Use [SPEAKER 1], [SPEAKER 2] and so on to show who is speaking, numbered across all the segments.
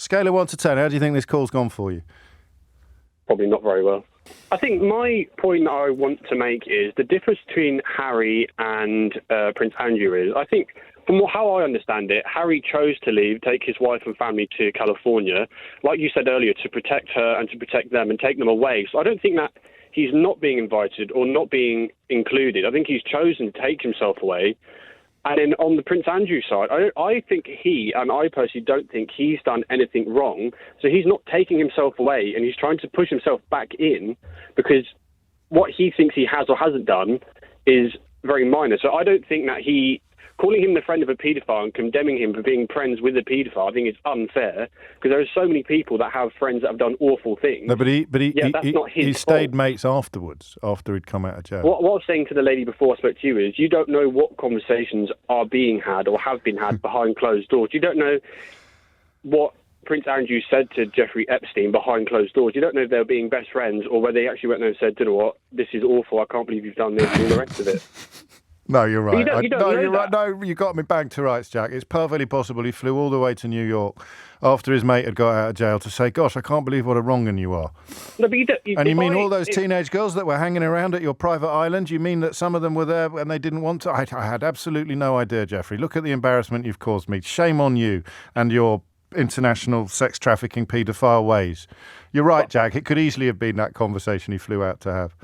[SPEAKER 1] Scale of 1 to 10, how do you think this call's gone for you?
[SPEAKER 2] Probably not very well. I think my point that I want to make is the difference between Harry and Prince Andrew is, I think, from how I understand it, Harry chose to leave, take his wife and family to California, like you said earlier, to protect her and to protect them and take them away. So I don't think that he's not being invited or not being included. I think he's chosen to take himself away. And then on the Prince Andrew side, I think and I personally don't think he's done anything wrong. So he's not taking himself away and he's trying to push himself back in because what he thinks he has or hasn't done is very minor. So I don't think that calling him the friend of a paedophile and condemning him for being friends with a paedophile, I think is unfair because there are so many people that have friends that have done awful things.
[SPEAKER 1] No, but
[SPEAKER 2] that's not his
[SPEAKER 1] he stayed
[SPEAKER 2] fault.
[SPEAKER 1] Mates afterwards, after he'd come out of jail.
[SPEAKER 2] What I was saying to the lady before I spoke to you is you don't know what conversations are being had or have been had behind closed doors. You don't know what Prince Andrew said to Jeffrey Epstein behind closed doors. You don't know if they were being best friends or whether they actually went there and said, you know what, this is awful, I can't believe you've done this, and all the rest of it.
[SPEAKER 1] No, you're right.
[SPEAKER 2] You don't know
[SPEAKER 1] you're
[SPEAKER 2] that.
[SPEAKER 1] right. No, you got me back to rights, Jack. It's perfectly possible he flew all the way to New York after his mate had got out of jail to say, gosh, I can't believe what a wrong 'un you are.
[SPEAKER 2] No, but
[SPEAKER 1] you mean all those teenage girls that were hanging around at your private island? You mean that some of them were there and they didn't want to? I had absolutely no idea, Jeffrey. Look at the embarrassment you've caused me. Shame on you and your international sex trafficking paedophile ways. You're right, Jack. It could easily have been that conversation he flew out to have.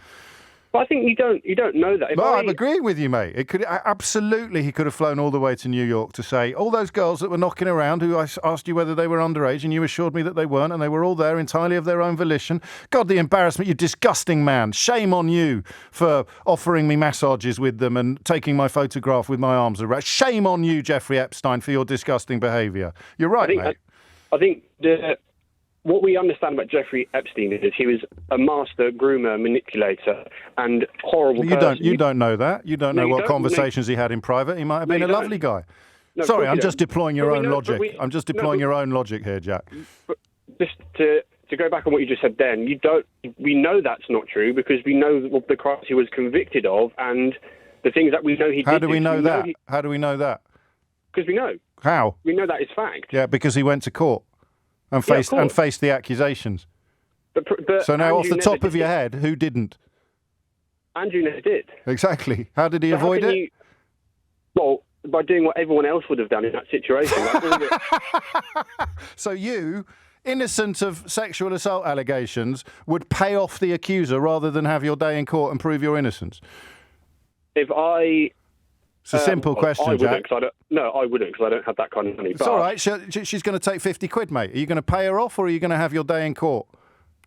[SPEAKER 2] But I think you don't know that.
[SPEAKER 1] I'm agreeing with you, mate. He could have flown all the way to New York to say, all those girls that were knocking around who I asked you whether they were underage and you assured me that they weren't and they were all there entirely of their own volition. God, the embarrassment, you disgusting man. Shame on you for offering me massages with them and taking my photograph with my arms around. Shame on you, Jeffrey Epstein, for your disgusting behaviour. You're right, mate.
[SPEAKER 2] I think what we understand about Jeffrey Epstein is he was a master groomer, manipulator, and horrible person.
[SPEAKER 1] You don't know that. You don't know what conversations he had in private. He might have been a lovely guy.
[SPEAKER 2] No,
[SPEAKER 1] sorry, I'm just deploying your own logic. I'm just deploying your own logic here, Jack.
[SPEAKER 2] But just to go back on what you just said then, we know that's not true because we know what the crimes he was convicted of and the things that we know he did.
[SPEAKER 1] How do we know that? How do we know that?
[SPEAKER 2] Because we know.
[SPEAKER 1] How?
[SPEAKER 2] We know that is fact.
[SPEAKER 1] Yeah, because he went to court. And faced the accusations. But so now, Andrew, off the top of your head, who didn't?
[SPEAKER 2] Andrew never did.
[SPEAKER 1] Exactly. How did he avoid it?
[SPEAKER 2] Well, by doing what everyone else would have done in that situation.
[SPEAKER 1] So you, innocent of sexual assault allegations, would pay off the accuser rather than have your day in court and prove your innocence?
[SPEAKER 2] If I...
[SPEAKER 1] It's a simple question, Jack.
[SPEAKER 2] I wouldn't because I don't have that kind of money.
[SPEAKER 1] It's all right. She's going to take 50 quid, mate. Are you going to pay her off or are you going to have your day in court?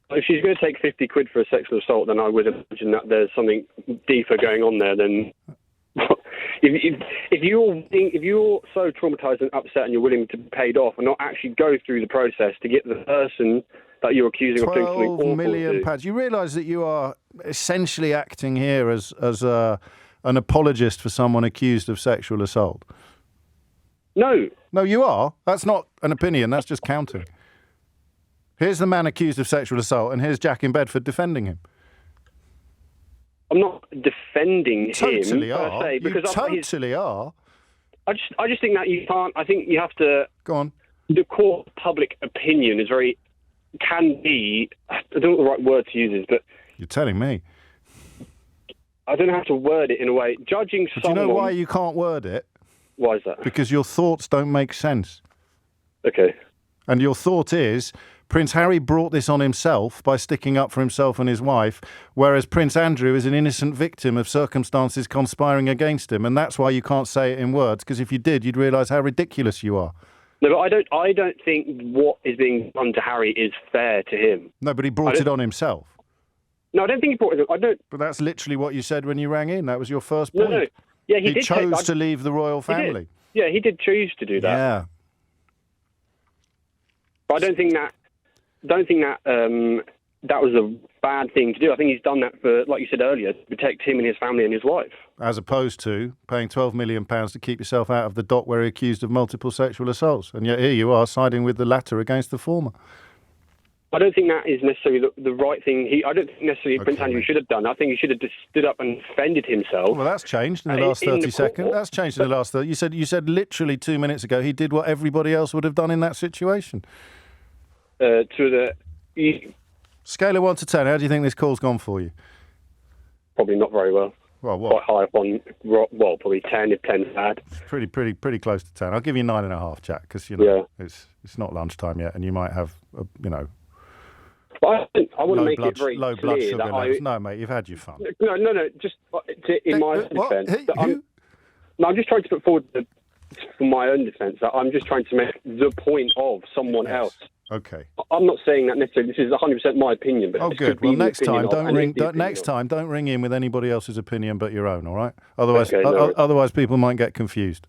[SPEAKER 2] If she's going to take 50 quid for a sexual assault, then I would imagine that there's something deeper going on there than... if you're so traumatised and upset and you're willing to be paid off and not actually go through the process to get the person that you're accusing of doing something awful... £12 million.
[SPEAKER 1] You realise that you are essentially acting here as an apologist for someone accused of sexual assault?
[SPEAKER 2] No.
[SPEAKER 1] No, you are. That's not an opinion. That's just counting. Here's the man accused of sexual assault, and here's Jack in Bedford defending him.
[SPEAKER 2] I'm not defending him
[SPEAKER 1] per se. You totally are.
[SPEAKER 2] I just think that you can't. I think you have to.
[SPEAKER 1] Go on.
[SPEAKER 2] The court public opinion can be. I don't know what the right word to use is, but
[SPEAKER 1] you're telling me.
[SPEAKER 2] I don't have to word it in a way. Judging someone...
[SPEAKER 1] Do you know why you can't word it?
[SPEAKER 2] Why is that?
[SPEAKER 1] Because your thoughts don't make sense.
[SPEAKER 2] Okay.
[SPEAKER 1] And your thought is, Prince Harry brought this on himself by sticking up for himself and his wife, whereas Prince Andrew is an innocent victim of circumstances conspiring against him. And that's why you can't say it in words, because if you did, you'd realise how ridiculous you are.
[SPEAKER 2] No, but I don't think what is being done to Harry is fair to him.
[SPEAKER 1] No, but he brought it on himself.
[SPEAKER 2] No, I don't think he brought it. I don't.
[SPEAKER 1] But that's literally what you said when you rang in. That was your first point.
[SPEAKER 2] No. Yeah, he
[SPEAKER 1] chose to leave the royal family.
[SPEAKER 2] Yeah, he did choose to do that.
[SPEAKER 1] Yeah.
[SPEAKER 2] But I don't think that that was a bad thing to do. I think he's done that for, like you said earlier, to protect him and his family and his wife.
[SPEAKER 1] As opposed to paying £12 million to keep yourself out of the dock where you're accused of multiple sexual assaults. And yet here you are siding with the latter against the former.
[SPEAKER 2] I don't think that is necessarily the right thing. I don't think necessarily Prince Andrew should have done. I think he should have just stood up and defended himself.
[SPEAKER 1] Well, that's changed in the last 30 seconds. That's changed in the last 30. You said literally 2 minutes ago he did what everybody else would have done in that situation.
[SPEAKER 2] to the...
[SPEAKER 1] Scale of 1 to 10, how do you think this call's gone for you?
[SPEAKER 2] Probably not very well.
[SPEAKER 1] Well,
[SPEAKER 2] Quite
[SPEAKER 1] what?
[SPEAKER 2] high up on, well, probably 10 if 10's bad.
[SPEAKER 1] Pretty close to 10. I'll give you 9.5, Jack, because it's not lunchtime yet, and you might have
[SPEAKER 2] But I want to make it very
[SPEAKER 1] low blood
[SPEAKER 2] clear
[SPEAKER 1] sugar
[SPEAKER 2] that
[SPEAKER 1] levels. No, mate, you've had your fun.
[SPEAKER 2] No, just in my own
[SPEAKER 1] What?
[SPEAKER 2] defence.
[SPEAKER 1] Who?
[SPEAKER 2] I'm just trying to put forward for my own defence that I'm just trying to make the point of someone else.
[SPEAKER 1] Okay.
[SPEAKER 2] I'm not saying that necessarily. This is 100% my opinion, but this
[SPEAKER 1] good.
[SPEAKER 2] could be
[SPEAKER 1] Well,
[SPEAKER 2] the
[SPEAKER 1] next
[SPEAKER 2] opinion
[SPEAKER 1] time,
[SPEAKER 2] of,
[SPEAKER 1] don't
[SPEAKER 2] and
[SPEAKER 1] ring.
[SPEAKER 2] it's the opinion
[SPEAKER 1] Next
[SPEAKER 2] of.
[SPEAKER 1] time, don't ring in with anybody else's opinion but your own. All right. Otherwise,
[SPEAKER 2] Okay, no worries.
[SPEAKER 1] otherwise, people might get confused.